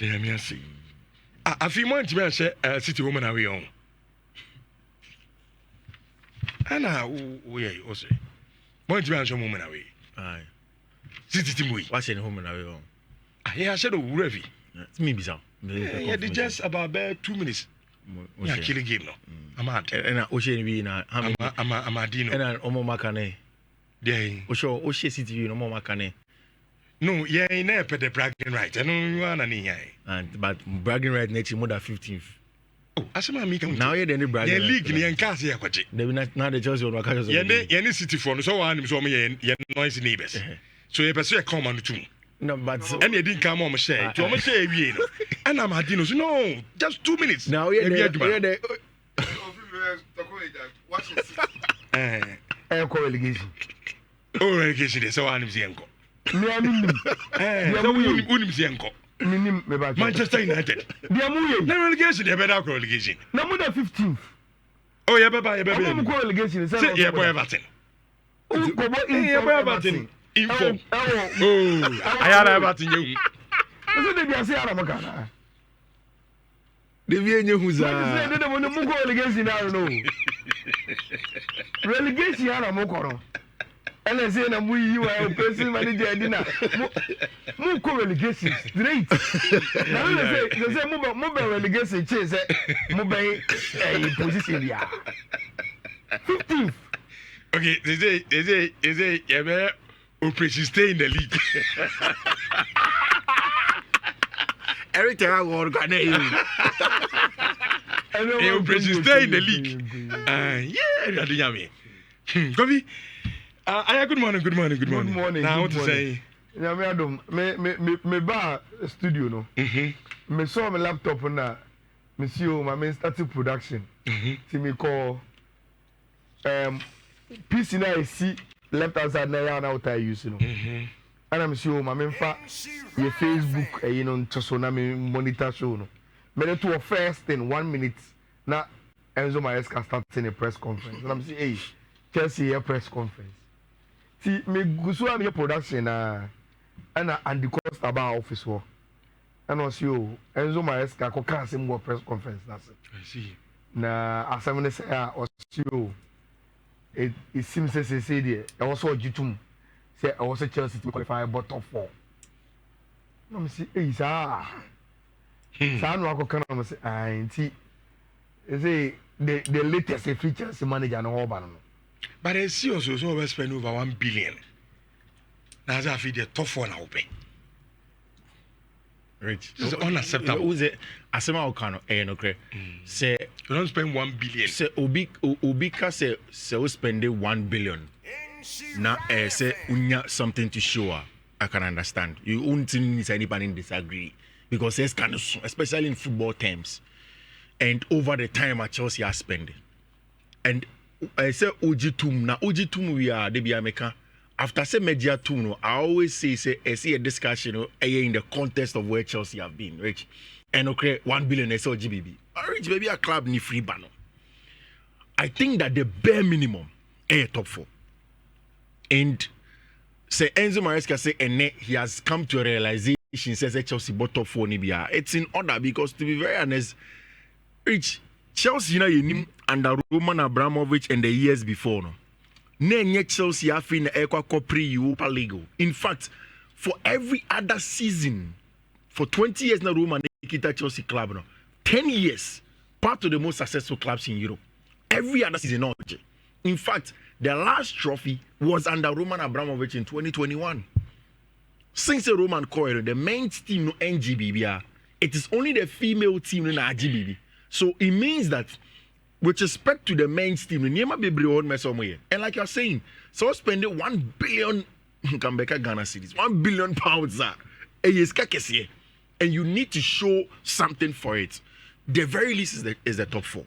Damn, yes. I feel more to me, city woman away on. And now, we also. More to me, woman away. Aye. City team we. What's in woman away on? I said, oh, Revi. It's me, bizarre. Yeah, they just about 2 minutes. Yeah, kill a game, no. I'm out. And Ocean be na. I'm a dino. And Omo Macane. Yeah. Osho City, no more Macane. No, yeah, never the bragging right. I know you are and but bragging right next more than 15th. Oh, as a man, now you're the bragging. Yeah, league in Kasi. They will not the Chelsea or Macas. Any city for so one so me noisy neighbors. So you pursue a common too. No, but and you didn't come on, say, to almost say, and I'm Hadino. No, just 2 minutes. Now you're the. I call relegation. Oh, relegation, so I'm Zienko. Manchester United. They are moving. No relegation, they better call relegation. No more than 15th. Oh, yeah, bye. I'm call relegation. Yeah, boy, Everton. Yeah, boy, Everton. Info. Oh, Ayala Everton. You. That's what they say. I'm the Vienna who's they don't want to go relegation. I don't know. Relegation, I'm Mokoro. And I say, you are a person manager dinner. Move relegation straight. Now they say, mobile relegation chase mobile position. 15th. Okay, they say, yeah, operation stay in the league. Every time I want to go, operation stay in the league. Yeah, that's yummy. Kofi. Good morning. Now, what to say? Yeah, me bar studio no. Me saw my laptop na. Me see my main starting production. See me call PC na I see left outside na ya na what I use no. And I'm sure my main fa your Facebook you know so na me monitor show no. Me do a first in 1 minute na Enzo Maresca starting a press conference. And I'm say hey Chelsea a press conference. See, me go so am your production and the cost about office work. And also you Enzo Maresca ko can say more press conference that's it. I see. Na asamene say also it seems say there I also Jitum say I was Chelsea to qualify but top 4. No me see eh sa no akọ na me say see say the latest features manager no Oba no. But I see also so we spend over 1 billion. That's a feed the tough one now pay. Rich. It's unacceptable. Who's it? Asema Okano no kre. Say you don't spend 1 billion. Say Obika say we spend 1 billion. Now say unya something to show. I can understand. You won't need anybody disagree because it's kind of especially in football terms. And over the time at Chelsea are spending. And I say Ojitum na Ojitum we are the Biameka. After say media tum no, I always say I see a discussion in the context of where Chelsea have been, Rich. And okay, 1 billion SLGBB. Rich baby a club ni free banner. I think that the bare minimum a top 4. And say Enzo Maresca say and he has come to a realization says Chelsea bought top 4 nibia. It's in order because to be very honest, Rich Chelsea you under Roman Abramovich and the years before no. Nenye Chelsea have in the pre-Europa League. In fact, for every other season, for 20 years now Roman Nikita Chelsea club no. 10 years, part of the most successful clubs in Europe. Every other season no. In fact, the last trophy was under Roman Abramovich in 2021. Since the Roman Coil, the men's team no NGBB, it is only the female team no RGBB. So it means that with respect to the men's team, and like you're saying, so spending 1 billion Ghana cedis, 1 billion pounds, and you need to show something for it. The very least is the top 4.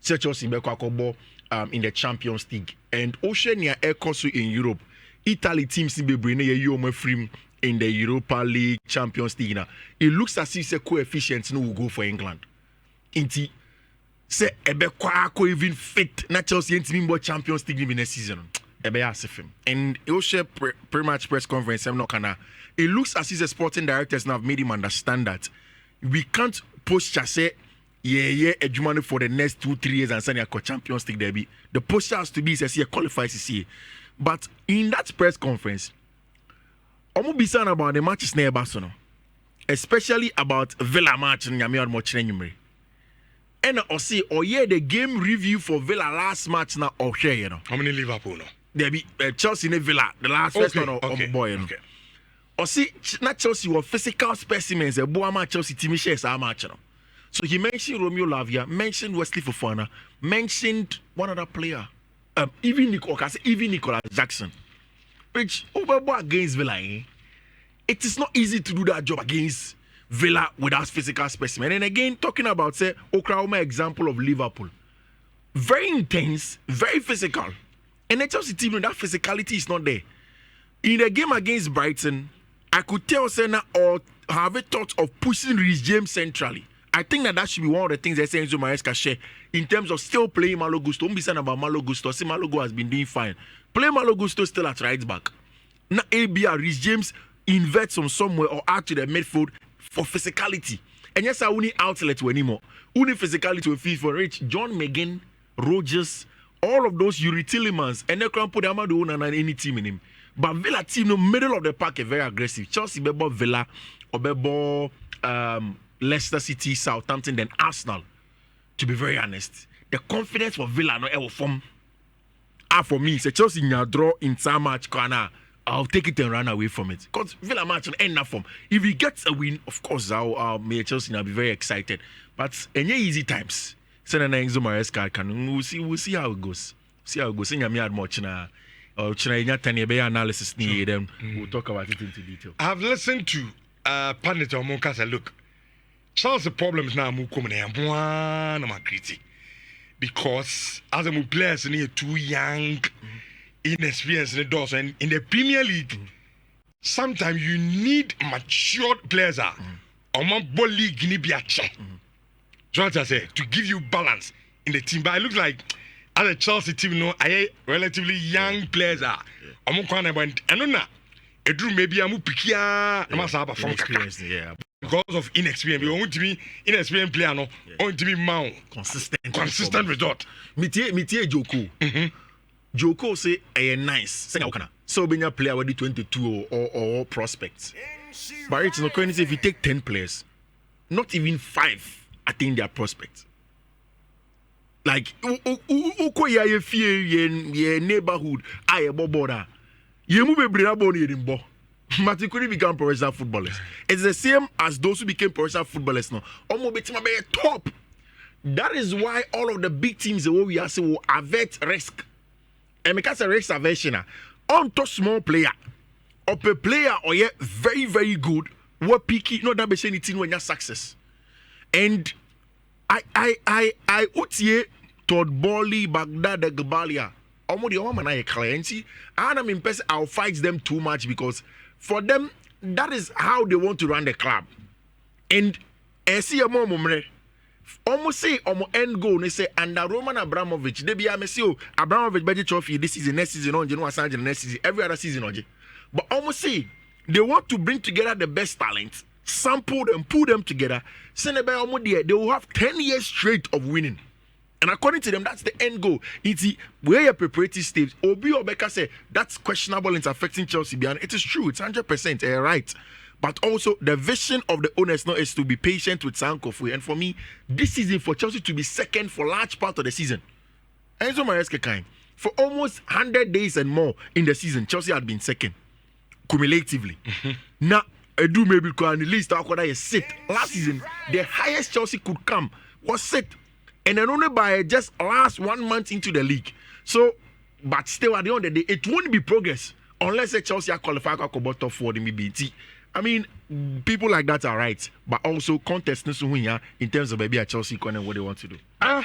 Chelsea in the Champions League and Oceania Ecosu in Europe. Italy teams in the Europa League, Champions League. It looks as if the coefficients will go for England. Inti say ebe kwa even fit na Chelsea in Champions League in the season. Ebe asifim. And it will share pre-match press conference. It looks as if the sporting directors now have made him understand that we can't posture say yeah adwuma for the next 2-3 years and send a Champions League derby. The posture has to be says he qualifies this year. But in that press conference, omo be saying about the matches near Barcelona, especially about Villa match in Nyame or Mochenimre. And I see the game review for Villa last match now okay, you know. How many Liverpool no? There be Chelsea in Villa, the last first one of boy, you know. Or see, not Chelsea were physical specimens. A Boama Chelsea team shares our match. So he mentioned Romeo Lavia, mentioned Wesley Fofana, mentioned one other player, even Nicolas Jackson. Which over against Villa, it is not easy to do that job against Villa without physical specimen. And again, talking about say Oklahoma example of Liverpool, very intense, very physical, and the Chelsea team, that physicality is not there. In the game against Brighton, I could tell Senna or have a thought of pushing Reece James centrally. I think that should be one of the things that Enzo Maresca share in terms of still playing Malo Gusto. Don't be saying about Malo Gusto. See, Malo Gusto has been doing fine. Play Malo Gusto still at right back. Now, ABR, Reece James inverts from somewhere or out to the midfield for physicality. And yes, I need outlet anymore. Only physicality with FIFA Rich, John McGinn, Rogers, all of those Yuri Tillemans, and they can't put Amadu on any team in him. But Villa team, no middle of the park, is very aggressive. Chelsea, Bebo Villa, or Bebo Leicester City, Southampton, then Arsenal. To be very honest, the confidence for Villa no ever form. For me, say Chelsea in your draw in some match corner, I'll take it and run away from it. Because Villa match will end up form. If he gets a win, of course, I'll make Chelsea now be very excited. But any easy times, send an Enzo Maresca can we'll see how it goes. See how it goes. In your much now. Or analysis then we'll talk about it into detail. I've listened to Pandit Omonka say, look, Chelsea problems now move coming and critique. Because as a players are too young, inexperienced in the doors, and in the Premier League, sometimes you need matured players. Ball league so what I say to give you balance in the team. But it looks like as a Chelsea team, no, I relatively young players are. I'm going to a drew maybe I'm pikia. Yeah. Because of inexperience, we want to be inexperienced player, no, want to be mount consistent result. Mitie Joko. Joko say a nice. Say so being a player with 22 or prospects. But it's not going to say if you take 10 players, not even 5 attain their prospects. Like your neighborhood, I a boboda. You move a braboni in bo. But you couldn't become professional footballers. It's the same as those who became professional footballers now. Almost be top. That is why all of the big teams the way we are saying will avert risk. And because a risk aversion, on to small player, up a player or yeah very very good. What picky not that be anything when you're success. And I utie Todd Bowley, Baghdad, Gbalia. Almost the woman I cliency. And I'm impressed. I'll fight them too much because for them that is how they want to run the club. And I see a moment. Almost say end goal. They say under Roman Abramovich. They be a messy. Abramovich budget trophy this season, next season, on January, next season, every other season, but almost say they want to bring together the best talents, sample them, pull them together. They will have 10 years straight of winning. And according to them, that's the end goal. It's where your preparatory stage. Obi Obeka say that's questionable and it's affecting Chelsea. And it is true, it's 100% right. But also the vision of the owners now is to be patient with Sankofu. And for me, this season for Chelsea to be second for large part of the season. Enzo Maresca kind. For almost 100 days and more in the season, Chelsea had been second cumulatively. Now, Edu maybe can at least talk about sit. Last season, the highest Chelsea could come was sit. And then only by just last 1 month into the league. So, but still at the end of the day, it won't be progress unless Chelsea are qualified for top 4 in BBT. I mean, people like that are right, but also contestants in terms of maybe a Chelsea corner what they want to do. Young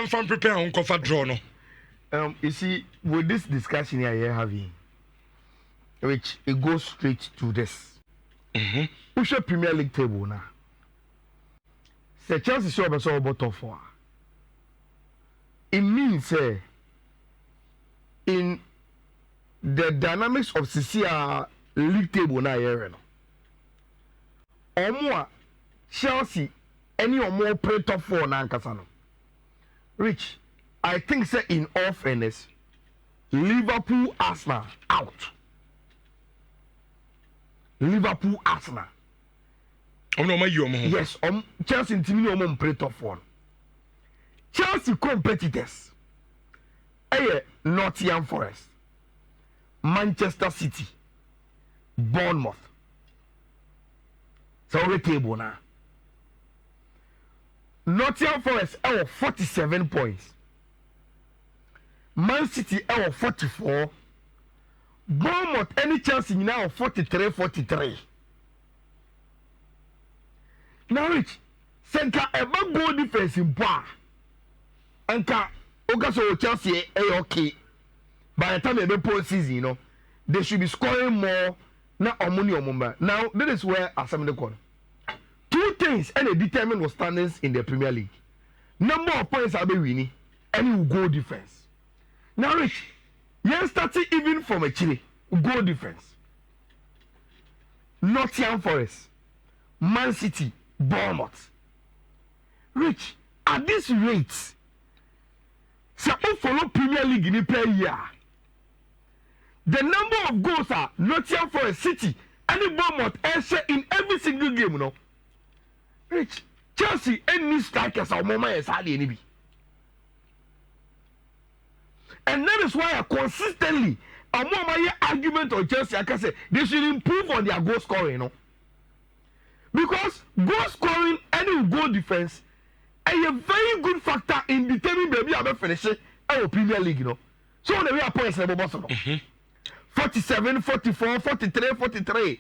fan prepare on cover draw no. You see, with this discussion here you're having, which it goes straight to this. Who's your Premier League table now? Say Chelsea show up about top 4. It means in the dynamics of CCR league table now here, Omwa Chelsea any or more play top 4 na ankasa no. Rich, I think say in all fairness, Liverpool Arsenal out. Liverpool Arsenal. Yes, Chelsea intimi no play top 4. Chelsea competitors. Nottingham Forest, Manchester City, Bournemouth. So we table now. Nottingham Forest 47 points. Man City 44. Bournemouth any Chelsea now 43. Now Rich, Senka eba goal defense in bar. Anka Ogaso Chelsea okay. By the time they play season, you know, they should be scoring more. Now, now that is where I am the corner. Two things and they determine what standings in the Premier League. Number of points are be winning, and you go defense. Now, Rich, you starting even from a Chile, goal defense. Nottingham Forest, Man City, Bournemouth. Rich, at this rate. So follow Premier League in per year. The number of goals are Nottingham Forest, City, and Bournemouth in every single game, you know. Rich, Chelsea any strikers are more as hardly any. And that is why I consistently my argument on Chelsea, I can say they should improve on their goal scoring, you know. Because goal scoring and goal defense a very good factor in determining baby I'm finishing our Premier League, you know. So the way points level boss 47, 44, 43, 43.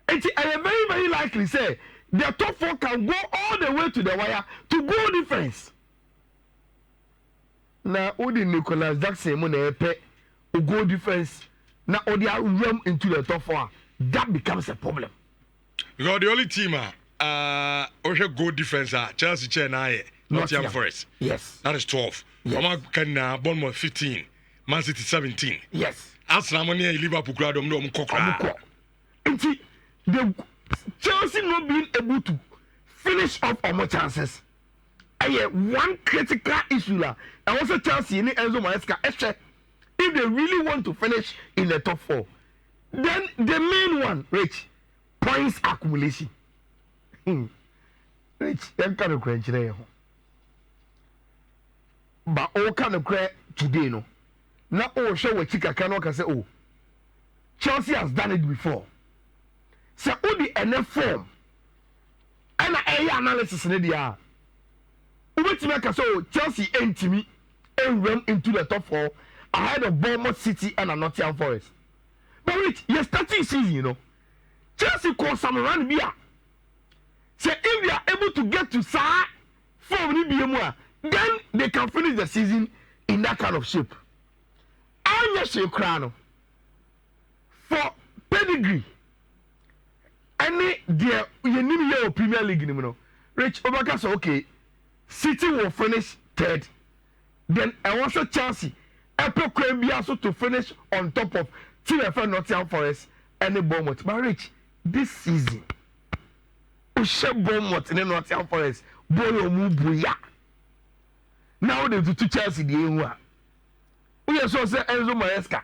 And I am very, very likely say the top 4 can go all the way to the wire to goal defense. Now, Odi Nicholas Jackson money pay goal defense. Now, Odi run into the top 4. That becomes a problem. Because the only team goal defense Chelsea chair now Nottingham Forest. Yes. That is 12. Yes. Can Bournemouth 15. Man City 17. Yes. Arsenal money Liverpool crowd no kokra. The Chelsea not being able to finish off on more chances. One critical issue la. And also Chelsea in Enzo Maresca. If they really want to finish in the top 4, then the main one, Rich, points accumulation. Rich, you can't crunch there. But all kind of cry today, no. Now all show what Chika can say, oh, Chelsea has done it before. So all the NF form and analysis in the air. To make us so Chelsea and Timmy and run into the top 4 ahead of Bournemouth City and Nottingham Forest. But Rich, you're starting season, you know. Chelsea call some run beer. So if they are able to get to Sa form then they can finish the season in that kind of shape. And yes, you crown for pedigree. Any dear you need your Premier League, you know. Rich Obaka so okay. City will finish 3rd. Then I also Chelsea. Apple can be also to finish on top of TFL Nottingham Forest and the Bournemouth. But Rich, this season, Ushe Bournemouth and Nottingham Forest, Boyo Mubuya. Now they do to Chelsea the Ewa. We also say Enzo Maresca.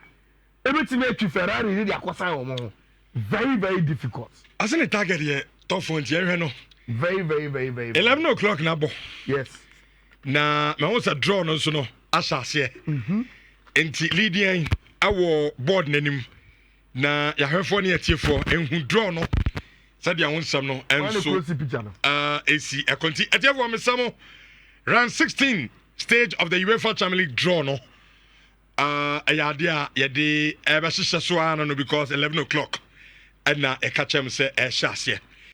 Everything make Ferrari need to very, very difficult. As in a target here, top 1 here, no. Very, very, very, very. 11 o'clock now, bo. Yes. Na me was a draw no so no. Asas here. Enti leading our board nanim. Na ya hwefo ne atiefo enhu draw no. Said ya wonsam no enso. AC a conti atiefo me samo round 16 stage of the UEFA Champions League draw no. Ayadea yede ebe hyehyɛ so ano no because 11 o'clock. And na e catch him say shasye.